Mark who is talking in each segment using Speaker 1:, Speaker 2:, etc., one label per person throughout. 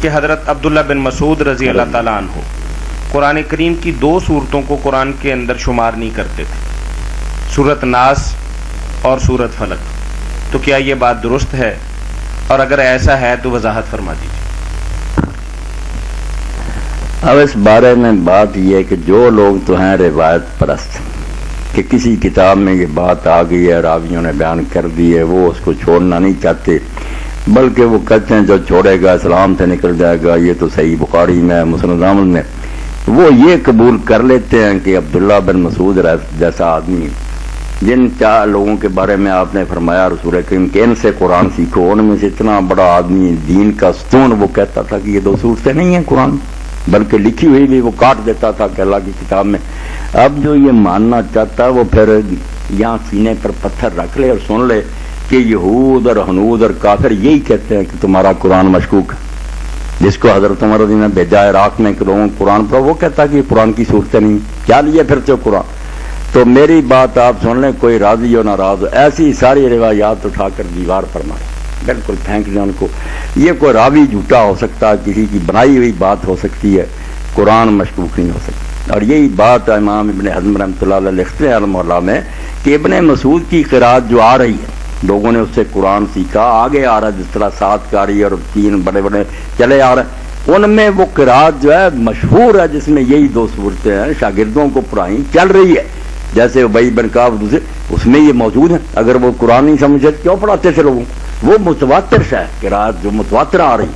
Speaker 1: کہ حضرت عبداللہ بن مسعود رضی اللہ تعالیٰ عنہ قرآن کریم کی 2 صورتوں کو قرآن کے اندر شمار نہیں کرتے تھے، سورۃ ناس اور سورۃ فلق. تو کیا یہ بات درست ہے؟ اور اگر ایسا ہے تو وضاحت فرما دیجیے.
Speaker 2: اب اس بارے میں بات یہ ہے کہ جو لوگ تو ہیں روایت پرست کہ کسی کتاب میں یہ بات آ گئی ہے، راویوں نے بیان کر دی ہے، وہ اس کو چھوڑنا نہیں چاہتے، بلکہ وہ کہتے ہیں جو چھوڑے گا اسلام سے نکل جائے گا. یہ تو صحیح بخاری میں، مسلم احمد میں، وہ یہ قبول کر لیتے ہیں کہ عبداللہ بن مسعود جیسا آدمی، جن 4 لوگوں کے بارے میں آپ نے فرمایا رسول کریم کہ ان سے قرآن سیکھو، ان میں سے اتنا بڑا آدمی دین کا ستون، وہ کہتا تھا کہ یہ 2 صورتیں نہیں ہیں قرآن، بلکہ لکھی ہوئی بھی وہ کاٹ دیتا تھا کہ اللہ کی کتاب میں. اب جو یہ ماننا چاہتا ہے وہ پھر یہاں سینے پر پتھر رکھ لے اور سن لے کہ یہود اور ہنود اور کافر یہی کہتے ہیں کہ تمہارا قرآن مشکوک ہے. جس کو حضرت عمر رضی اللہ عنہ نے بھیجا عراق میں کہ لوگوں کو قرآن پڑھو، وہ کہتا ہے کہ یہ قرآن کی صورتیں نہیں، کیا لیے پھرتے ہو قرآن. تو میری بات آپ سن لیں، کوئی راضی ہو ناراض ہو، ایسی ساری روایات اٹھا کر دیوار پر مارے، بالکل پھینک دیں ان کو. یہ کوئی راوی جھوٹا ہو سکتا ہے، کسی کی بنائی ہوئی بات ہو سکتی ہے، قرآن مشکوک نہیں ہو سکتا. اور یہی بات امام ابن حزم رحمۃ اللہ علیہ لکھتے ہیں المولا میں کہ ابن مسعود کی قرات جو آ رہی ہے، لوگوں نے اس سے قرآن سیکھا، آگے آ رہا ہے، جس طرح 7 قاری اور 3 بڑے بڑے چلے آ رہے ہیں، ان میں وہ قرات جو ہے مشہور ہے جس میں یہی 2 صورتیں ہیں، شاگردوں کو پڑھائیں چل رہی ہے. جیسے ابی بن کعب اس میں یہ موجود ہے، اگر وہ قرآن نہیں سمجھے کیوں پڑھاتے تھے لوگوں کو؟ وہ متواتر ہے قرات جو متواتر آ رہی،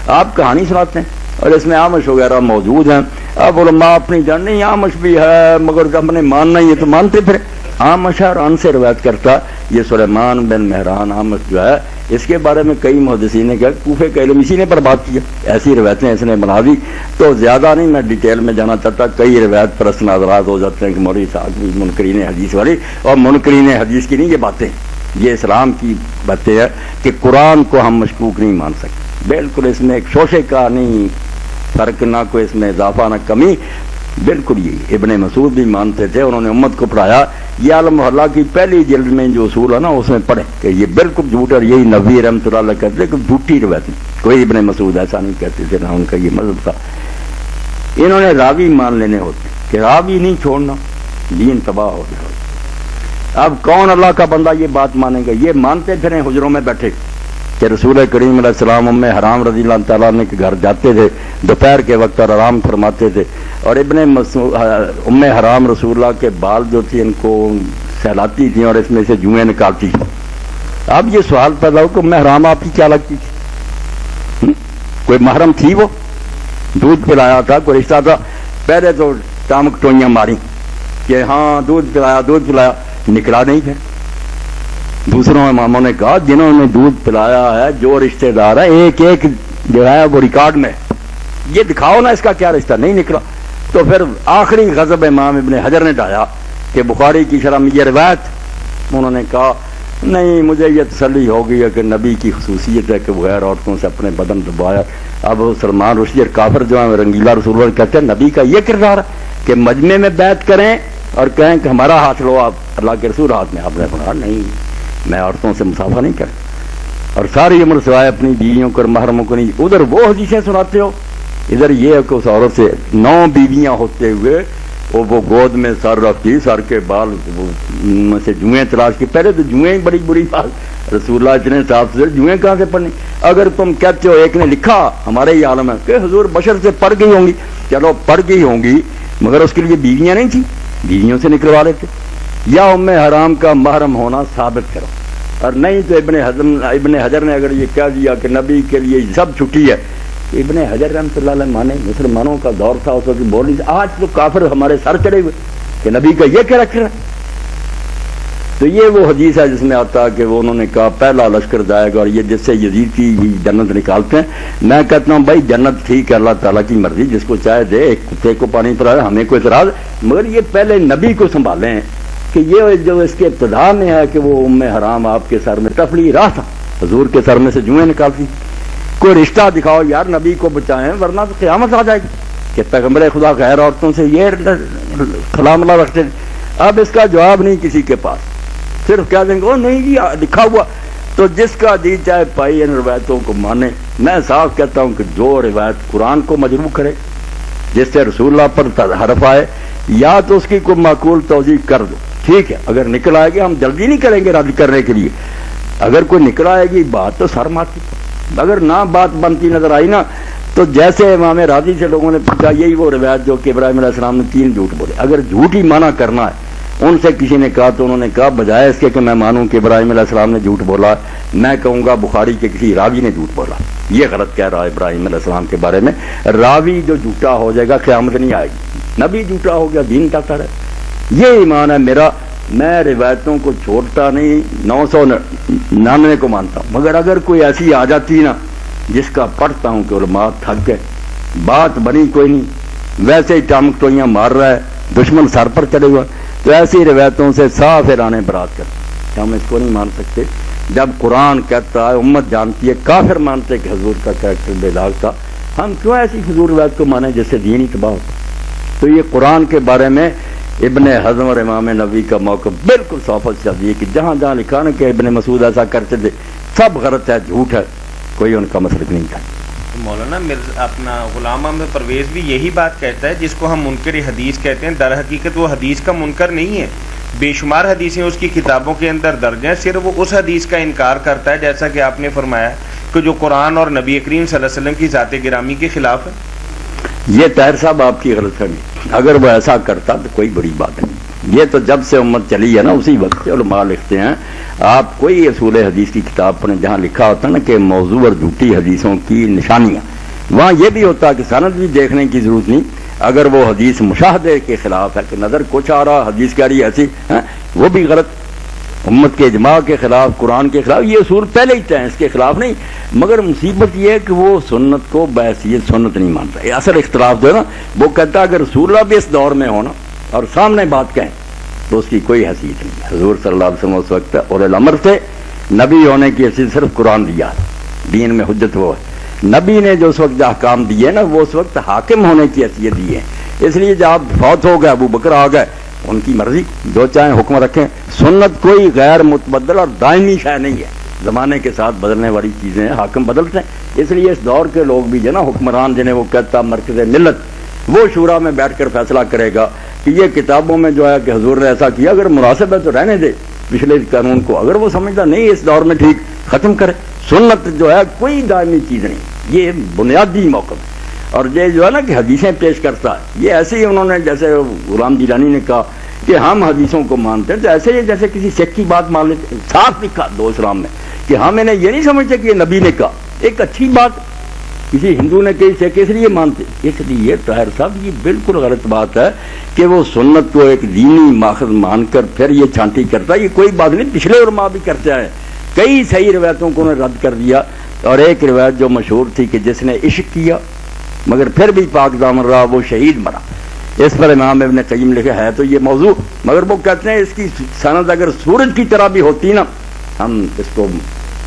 Speaker 2: آپ کہانی سناتے ہیں اور اس میں آمش وغیرہ موجود ہیں. اب علماء اپنی جان نہیں، آمش بھی ہے مگر جب نے ماننا ہی ہے تو مانتے پھر. آمش ہے اور ان سے روایت کرتا یہ سلیمان بن مہران آمش جو ہے، اس کے بارے میں کئی محدثین نے کہا کوفے کے علم اسی نے پر بات کی، ایسی روایتیں اس نے بنا دی. تو زیادہ نہیں میں ڈیٹیل میں جانا چاہتا، کئی روایت پرست ناظرات ہو جاتے ہیں کہ مولوی صاحب بھی منکرین حدیث والی، اور منکرین حدیث کی نہیں یہ باتیں، یہ اسلام کی باتیں ہیں کہ قرآن کو ہم مشکوک نہیں مان سکتے. بالکل اس میں ایک شوشے کا نہیں فرق، نہ کوئی اس میں اضافہ نہ کمی، بالکل یہی ابن مسعود بھی مانتے تھے، انہوں نے امت کو پڑھایا. یہ المحلہ کی پہلی جلد میں جو اصول ہے نا اس میں پڑھیں کہ یہ بالکل جھوٹ، اور یہی نبی رحمۃ اللہ علیہ کہتے کہ جھوٹی روایت، کوئی ابن مسعود ایسا نہیں کہتے تھے، نہ ان کا یہ مذہب تھا. انہوں نے راوی مان لینے ہوتے کہ راوی نہیں چھوڑنا، دین تباہ ہو گیا. اب کون اللہ کا بندہ یہ بات مانے گا؟ یہ مانتے پھریں حجروں میں بیٹھے کہ رسول کریم علیہ السلام ام حرام رضی اللہ تعالیٰ عنہ کے گھر جاتے تھے دوپہر کے وقت اور آرام فرماتے تھے، اور ام حرام رسول اللہ کے بال جو تھی ان کو سہلاتی تھیں اور اس میں سے جوئیں نکالتی تھیں. اب یہ سوال پیدا ہو کہ ام حرام آپ کی کیا لگتی تھی؟ کوئی محرم تھی؟ وہ دودھ پلایا تھا، کوئی رشتہ تھا؟ پہلے تو ٹامک ٹوئیاں ماری کہ ہاں دودھ پلایا، نکلا نہیں. پھر دوسروں اماموں نے کہا جنہوں نے دودھ پلایا ہے جو رشتہ دار ہے ایک ایک جو ہے وہ ریکارڈ میں، یہ دکھاؤ نا اس کا کیا رشتہ، نہیں نکلا. تو پھر آخری غضب امام ابن حجر نے ڈھایا کہ بخاری کی شرح میں یہ روایت، انہوں نے کہا نہیں مجھے یہ تسلی ہو گئی ہے کہ نبی کی خصوصیت ہے کہ وہ غیر عورتوں سے اپنے بدن دبایا. اب سلمان رشدی اور کافر جو ہیں رنگیلا رسول اللہ کہتے ہیں نبی کا یہ کردار ہے کہ مجمع میں بیعت کریں اور کہیں کہ ہمارا ہاتھ لو، آپ اللہ کے رسول ہاتھ میں، آپ نے کہا نہیں میں عورتوں سے مسافہ نہیں کرتا، اور ساری عمر سوائے اپنی بیویوں کو اور محرموں کو نہیں. ادھر وہ حدیثیں سناتے ہو، ادھر یہ ہے کہ اس عورت سے 9 بیویاں ہوتے ہوئے وہ گود میں سر رکھتی، سر کے بال میں سے جوئیں تلاش کی. پہلے تو جوئیں بڑی بری بات، رسول اللہ اتنے صاف سے جوئیں کہاں سے پڑھنی؟ اگر تم کہتے ہو ایک نے لکھا ہمارے ہی عالم ہے کہ حضور بشر سے پڑھ گئی ہوں گی، چلو پڑھ گئی ہوں گی مگر اس کے لیے بیویاں نہیں تھیں، بیویوں سے نکلوا لیتے. یا ام حرام کا محرم ہونا ثابت کرو، اور نہیں تو ابن حجر نے اگر یہ کہہ دیا کہ نبی کے لیے سب چھٹی ہے، ابن حجر رحمۃ اللہ علیہ مانے مسلمانوں کا دور تھا اس وقت بول نہیں. آج تو کافر ہمارے سر چڑے ہوئے کہ نبی کا یہ کیا رکھ رہا ہے. تو یہ وہ حدیث ہے جس میں آتا ہے کہ وہ انہوں نے کہا پہلا لشکر جائے گا، اور یہ جس سے یزید کی جنت نکالتے ہیں. میں کہتا ہوں بھائی جنت ٹھیک ہے اللہ تعالیٰ کی مرضی، جس کو چاہے دے، ایک کتے کو پانی پلائے، ہمیں کوئی اعتراض، مگر یہ پہلے نبی کو سنبھالیں کہ یہ جو اس کے ابتدا میں ہے کہ وہ ام حرام آپ کے سر میں تفلی راہ تھا، حضور کے سر میں سے جوئیں نکالتی. کوئی رشتہ دکھاؤ یار، نبی کو بچائیں ورنہ تو قیامت آ جائے گی کہ پیغمبر خدا غیر عورتوں سے یہ خلا ملا رکھتے ہیں. اب اس کا جواب نہیں کسی کے پاس، صرف کہہ دیں گے نہیں جی لکھا ہوا. تو جس کا جی چاہے پائی ان روایتوں کو مانے، میں صاف کہتا ہوں کہ جو روایت قرآن کو مجروح کرے، جس سے رسول اللہ پر حرف آئے، یا تو اس کی کوئی معقول توضیح کر دو، ٹھیک ہے، اگر نکل آئے گی ہم جلدی نہیں کریں گے رد کرنے کے لیے، اگر کوئی نکل آئے گی بات تو سر مارتی، اگر نہ بات بنتی نظر آئی نا، تو جیسے امام راضی سے لوگوں نے پوچھا، یہی وہ روایت جو کہ ابراہیم علیہ السلام نے 3 جھوٹ بولے، اگر جھوٹ ہی مانا کرنا ہے، ان سے کسی نے کہا تو انہوں نے کہا بجائے اس کے کہ میں مانوں کہ ابراہیم علیہ السلام نے جھوٹ بولا، میں کہوں گا بخاری کے کسی راوی نے جھوٹ بولا، یہ غلط کہہ رہا ہے ابراہیم علیہ السلام کے بارے میں۔ راوی جو جھوٹا ہو جائے گا قیامت نہیں آئے گی، نبی جھوٹا ہو گیا دین ٹاتا رہے، یہ ایمان ہے میرا۔ میں روایتوں کو چھوڑتا نہیں، 999 کو مانتا ہوں، مگر اگر کوئی ایسی آ جاتی نا جس کا پڑھتا ہوں کہ علماء تھک گئے، بات بنی کوئی نہیں، ویسے ہی ٹامک ٹوئیاں مار رہا ہے، دشمن سر پر چڑے ہوا، تو ایسی روایتوں سے صاف اعلان برات کرتے، ہم اس کو نہیں مان سکتے۔ جب قرآن کہتا ہے، امت جانتی ہے، کافر مانتے کہ حضور کا کریکٹر بے داغ تھا، ہم کیوں ایسی فضول روایت کو مانیں جس سے دین ہی تباہ ہوتا؟ تو یہ قرآن کے بارے میں ابن حزم اور امام نووی کا موقف بالکل صافت سے ہے کہ جہاں جہاں لکھا نا کہ ابن مسعود ایسا کرتے تھے، سب غلط ہے، جھوٹ ہے، کوئی ان کا مسلک نہیں تھا۔
Speaker 1: مولانا مرزا اپنا غلام احمد پرویز بھی یہی بات کہتا ہے، جس کو ہم منکر حدیث کہتے ہیں، در حقیقت وہ حدیث کا منکر نہیں ہے، بے شمار حدیثیں اس کی کتابوں کے اندر درج ہیں، صرف وہ اس حدیث کا انکار کرتا ہے جیسا کہ آپ نے فرمایا کہ جو قرآن اور نبی کریم صلی اللہ علیہ وسلم کی ذات گرامی کے خلاف ہے۔
Speaker 2: یہ طاہر صاحب آپ کی غلط فہمی، اگر وہ ایسا کرتا تو کوئی بڑی بات نہیں، یہ تو جب سے امت چلی ہے نا اسی وقت سے علماء لکھتے ہیں۔ آپ کوئی اصول حدیث کی کتاب پڑھیں جہاں لکھا ہوتا ہے نا کہ موضوع اور جھوٹی حدیثوں کی نشانیاں، وہاں یہ بھی ہوتا ہے کہ سند بھی دیکھنے کی ضرورت نہیں، اگر وہ حدیث مشاہدے کے خلاف ہے کہ نظر کچھ آ رہا، حدیث کہہ رہی ایسی، وہ بھی غلط، امت کے اجماع کے خلاف، قرآن کے خلاف، یہ اصول پہلے ہی طے ہیں، اس کے خلاف نہیں۔ مگر مصیبت یہ ہے کہ وہ سنت کو بحیثیت سنت نہیں مانتا۔ یہ اصل اختلاف جو ہے نا، وہ کہتا ہے اگر رسول اللہ بھی اس دور میں ہونا اور سامنے بات کہیں تو اس کی کوئی حیثیت نہیں۔ حضور صلی اللہ علیہ وسلم اس وقت اولو الامر تھے، نبی ہونے کی حیثیت صرف قرآن دیا، دین میں حجت وہ ہے، نبی نے جو اس وقت احکام دیے نا وہ اس وقت حاکم ہونے کی حیثیت دی ہے۔ اس لیے جب فوت ہو گئے، ابو بکر آ گئے، ان کی مرضی، جو چاہیں حکم رکھیں۔ سنت کوئی غیر متبدل اور دائمی شے نہیں ہے، زمانے کے ساتھ بدلنے والی چیزیں ہیں، حاکم بدلتے ہیں۔ اس لیے اس دور کے لوگ بھی جو نا حکمران جنہیں وہ کہتا مرکز ملت، وہ شورا میں بیٹھ کر فیصلہ کرے گا کہ یہ کتابوں میں جو ہے کہ حضور نے ایسا کیا، اگر مناسب ہے تو رہنے دے پچھلے قانون کو، اگر وہ سمجھتا نہیں اس دور میں ٹھیک، ختم کرے۔ سنت جو ہے کوئی دائمی چیز نہیں، یہ بنیادی موقف ہے۔ اور یہ جو ہے نا کہ حدیثیں پیش کرتا ہے، یہ ایسے ہی انہوں نے جیسے غلام جیلانی نے کہا کہ ہم حدیثوں کو مانتے ہیں، تو ایسے ہی جیسے کسی سکھ کی بات مان لیتے، صاف لکھا دو اسلام میں کہ ہم انہیں یہ نہیں سمجھتے کہ یہ نبی نے کہا، ایک اچھی بات کسی ہندو نے کہی سکھ اس لیے مانتے۔ اس لیے طاہر صاحب یہ بالکل غلط بات ہے کہ وہ سنت کو ایک دینی ماخذ مان کر پھر یہ چھانٹی کرتا ہے، یہ کوئی بات نہیں، پچھلے علماء بھی کرتے ہیں، کئی صحیح روایتوں کو انہوں نے رد کر دیا۔ اور ایک روایت جو مشہور تھی کہ جس نے عشق کیا مگر پھر بھی پاک دامن رہا، وہ شہید مرا، اس پر امام ابن قیم لکھے ہے تو یہ موضوع، مگر وہ کہتے ہیں اس کی سند اگر سورج کی طرح بھی ہوتی نا، ہم اس کو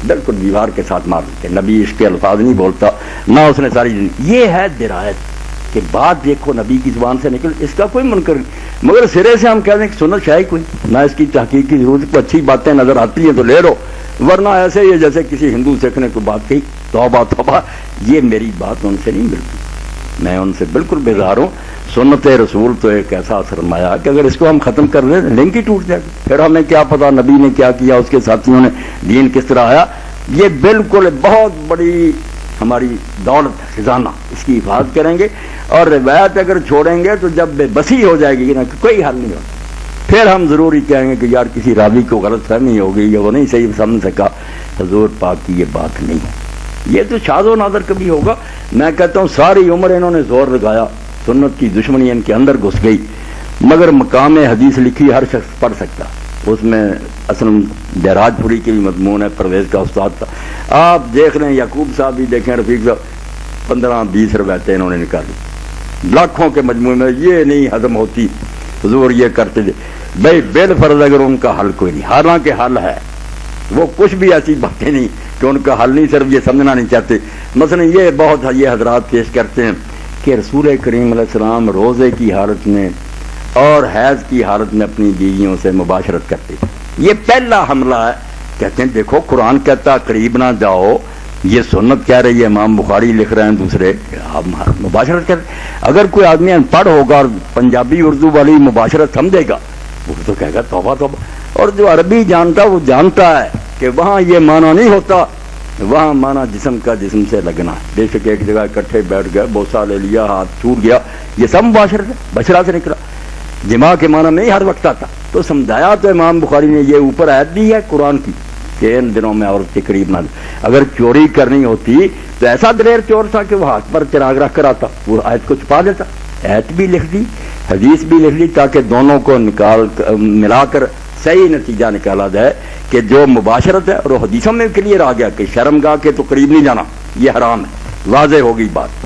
Speaker 2: بالکل دیوار کے ساتھ مار دیتے۔ نبی عشق کے الفاظ نہیں بولتا، نہ اس نے ساری زندگی، یہ ہے درایت کہ بات دیکھو نبی کی زبان سے نکل، اس کا کوئی منکر نہیں، مگر سرے سے ہم کہہ دیں کہ سنت شاہی کوئی نہ، اس کی تحقیق کی ضرورت، کو اچھی باتیں نظر آتی ہیں تو لے لو، ورنہ ایسے ہی جیسے کسی ہندو سکھ نے کوئی بات کہی، توبہ توبہ، یہ میری بات ان سے نہیں ملتی، میں ان سے بالکل بیزار ہوں۔ سنت رسول تو ایک ایسا سرمایہ کہ اگر اس کو ہم ختم کر دیں لنک ہی ٹوٹ جائے گا، پھر ہمیں کیا پتا نبی نے کیا کیا، اس کے ساتھیوں نے دین کس طرح آیا۔ یہ بالکل بہت بڑی ہماری دولت ہے، خزانہ، اس کی حفاظت کریں گے، اور روایت اگر چھوڑیں گے تو جب بے بسی ہو جائے گی نا کوئی حل نہیں ہوتا، پھر ہم ضروری کہیں گے کہ یار کسی راوی کو غلط فہمی ہو گئی یا وہ نہیں صحیح سمجھ سکا۔ حضور پاک کی یہ بات نہیں ہے، یہ تو شاذ و نادر کبھی ہوگا۔ میں کہتا ہوں ساری عمر انہوں نے زور لگایا، سنت کی دشمنی ان کے اندر گھس گئی، مگر مقام حدیث لکھی ہر شخص پڑھ سکتا، اس میں اصل بیراج پوری کی بھی مضمون ہے، پرویز کا استاد تھا، آپ دیکھ رہے ہیں، یعقوب صاحب بھی دیکھیں، رفیق صاحب، 15-20 روایتیں انہوں نے نکالی، لاکھوں کے مجموعے میں، یہ نہیں ہضم ہوتی، حضور یہ کرتے تھے بھائی، بالفرض اگر ان کا حل کوئی نہیں، حالانکہ حل ہے، وہ کچھ بھی ایسی باتیں نہیں کہ ان کا حل نہیں، صرف یہ سمجھنا نہیں چاہتے۔ مثلا یہ بہت یہ حضرات پیش کرتے ہیں کہ رسول کریم علیہ السلام روزے کی حالت میں اور حیض کی حالت میں اپنی بیویوں سے مباشرت کرتے، یہ پہلا حملہ ہے۔ کہتے ہیں دیکھو قرآن کہتا قریب نہ جاؤ، یہ سنت کہہ رہی ہے، امام بخاری لکھ رہے ہیں، دوسرے آپ مباشرت کر. اگر کوئی آدمی ان پڑھ ہوگا اور پنجابی اردو والی مباشرت سمجھے گا، وہ تو کہے گا توبہ توبہ. اور جو عربی جانتا وہ جانتا ہے کہ وہاں یہ معنی نہیں ہوتا، وہاں معنی جسم کا جسم سے لگنا. بے شک ایک جگہ اکٹھے بیٹھ گئے، بوسہ لے لیا، ہاتھ چھوٹ گیا، یہ سب مباشرت ہے، بشرا سے نکلا. جماع کے معنی نہیں ہر وقت آتا. تو سمجھایا تو امام بخاری نے یہ اوپر آیت بھی ہے قرآن کی کہ ان دنوں میں عورت کے قریب نہ. اگر چوری کرنی ہوتی تو ایسا دلیر چور تھا کہ وہ ہاتھ پر چراغ رکھ کر آتا، وہ آیت کو چھپا دیتا. آیت بھی لکھ دی، حدیث بھی لکھ دی، تاکہ دونوں کو ملا کر صحیح نتیجہ نکالا جائے کہ جو مباشرت ہے. اور حدیثوں میں کلیئر آ گیا کہ شرمگاہ کے تو قریب نہیں جانا، یہ حرام ہے. واضح ہوگی بات،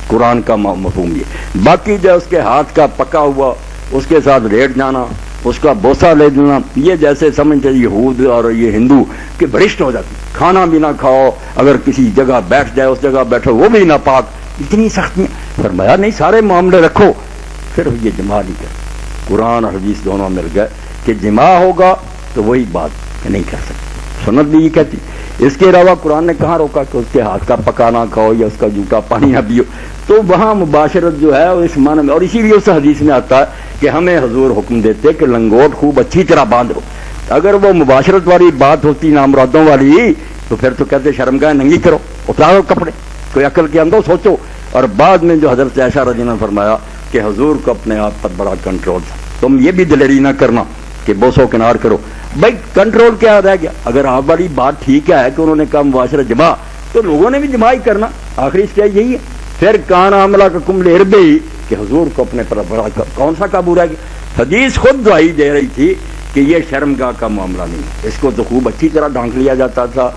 Speaker 2: قرآن کا مفہوم یہ. باقی جو اس کے ہاتھ کا پکا ہوا، اس کے ساتھ لیٹ جانا، اس کا بوسہ لے دینا، یہ جیسے سمجھتے یہود اور یہ ہندو کہ بھرشٹ ہو جاتی. کھانا بھی نہ کھاؤ، اگر کسی جگہ بیٹھ جائے اس جگہ بیٹھو وہ بھی ناپاک. اتنی سختیاں. فرمایا نہیں، سارے معاملے رکھو، پھر یہ جماع نہیں کر. قرآن اور حدیث دونوں مل گئے کہ جماع ہوگا تو وہی بات نہیں کر سکتے. سنت بھی یہ کہتی. اس کے علاوہ قرآن نے کہاں روکا کہ اس کے ہاتھ کا پکانا کھاؤ یا اس کا جھوٹا پانی نہ پیو. تو وہاں مباشرت جو ہے اس معنی میں، اور اسی لیے اس حدیث میں آتا ہے کہ ہمیں حضور حکم دیتے کہ لنگوٹ خوب اچھی طرح باندھ لو. اگر وہ مباشرت والی بات ہوتی نامرادوں والی تو پھر تو کہتے شرمگاہ ننگی کرو، اتارو کپڑے. کوئی عقل کے اندر سوچو. اور بعد میں جو حضرت عائشہ رضی اللہ عنہا نے فرمایا کہ حضور کو اپنے آپ پر بڑا کنٹرول تھا. تم یہ بھی دلیری نہ کرنا کہ بوسو کنار کرو. بھائی کنٹرول کیا رہ گیا؟ اگر آپ والی بات ٹھیک ہے کہ انہوں نے کہا مباشرت جماع، تو لوگوں نے بھی جماع ہی کرنا. آخری اسٹیج یہی ہے. پھر کان عاملہ کا کم لربی کہ حضور کو اپنے پر بڑا کون سا قابو رہ گیا. حدیث خود دعائی دے رہی تھی کہ یہ شرمگاہ کا معاملہ نہیں، اس کو تو خوب اچھی طرح ڈھانک لیا جاتا تھا،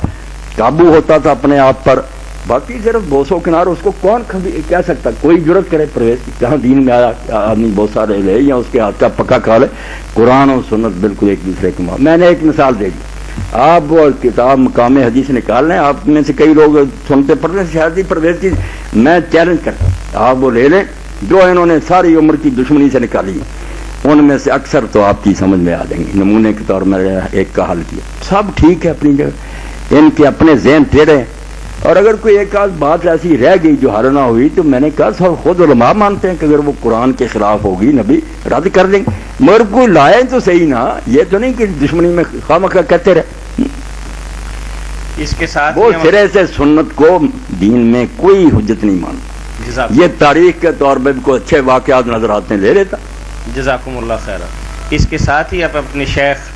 Speaker 2: قابو ہوتا تھا اپنے آپ پر. باقی صرف بوسو کنار اس کو کون کہہ سکتا؟ کوئی جرت کرے پرویز جہاں دین میں آیا آدمی بوسہ لے لے یا اس کے ہاتھ کا پکا کھا لے. قرآن اور سنت بالکل ایک دوسرے کے ماں. میں نے ایک مثال دے دی. آپ وہ کتاب مقام حدیث نکال لیں، آپ میں سے کئی لوگ سنتے پڑھتے ہیں شاید ہی پرویز کی. میں چیلنج کرتا ہوں آپ وہ لے لیں جو انہوں نے ساری عمر کی دشمنی سے نکالی ہے، ان میں سے اکثر تو آپ کی سمجھ میں آ جائیں گے. نمونے کے طور میں ایک کا حل کیا، سب ٹھیک ہے اپنی جگہ، ان کے اپنے ذہن ٹیڑھے ہیں. اور اگر کوئی ایک آدھ بات ایسی رہ گئی جو حل نہ ہوئی تو میں نے کہا سب خود علماء مانتے ہیں کہ اگر وہ قرآن کے خلاف ہوگی نبی رد کر دیں گے، مگر کوئی لائے تو صحیح نا. یہ تو نہیں کہ دشمنی میں خواہ کہتے رہے.
Speaker 1: اس کے ساتھ
Speaker 2: وہ سرے سے سنت کو دین میں کوئی حجت نہیں مانتا. یہ تاریخ کے طور پہ کوئی اچھے واقعات نظر آتے ہیں لے لیتا.
Speaker 1: جزاکم اللہ خیر. اس کے ساتھ ہی آپ اپنے شیخ